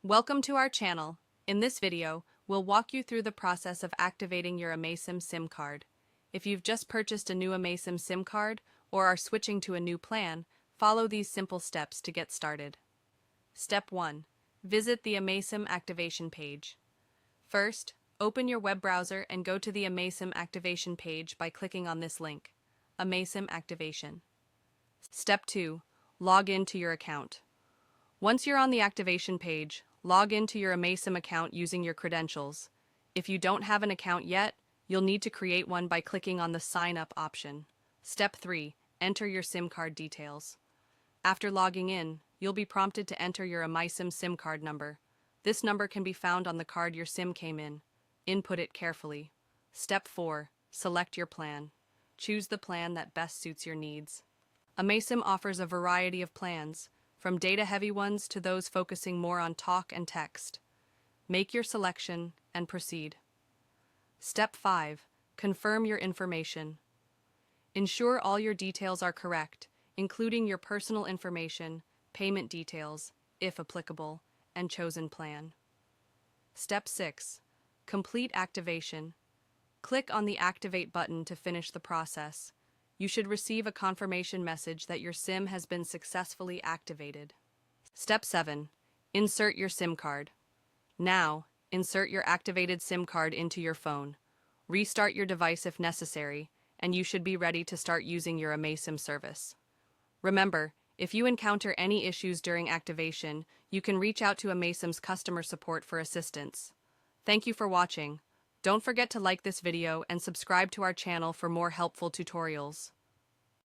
Welcome to our channel. In this video, we'll walk you through the process of activating your Amaysim SIM card. If you've just purchased a new Amaysim SIM card or are switching to a new plan, follow these simple steps to get started. Step 1. Visit the Amaysim activation page. First, open your web browser and go to the Amaysim activation page by clicking on this link, Amaysim Activation. Step 2. Log in to your account. Once you're on the activation page, log into your Amaysim account using your credentials. If you don't have an account yet, you'll need to create one by clicking on the Sign Up option. Step 3. Enter your SIM card details. After logging in, you'll be prompted to enter your Amaysim SIM card number. This number can be found on the card your SIM came in. Input it carefully. Step 4. Select your plan. Choose the plan that best suits your needs. Amaysim offers a variety of plans, from data-heavy ones to those focusing more on talk and text. Make your selection and proceed. Step 5. Confirm your information. Ensure all your details are correct, including your personal information, payment details, if applicable, and chosen plan. Step 6. Complete activation. Click on the Activate button to finish the process. You should receive a confirmation message that your SIM has been successfully activated. Step 7. Insert your SIM card. Now, insert your activated SIM card into your phone. Restart your device if necessary, and you should be ready to start using your Amaysim service. Remember, if you encounter any issues during activation, you can reach out to Amaysim's customer support for assistance. Thank you for watching. Don't forget to like this video and subscribe to our channel for more helpful tutorials.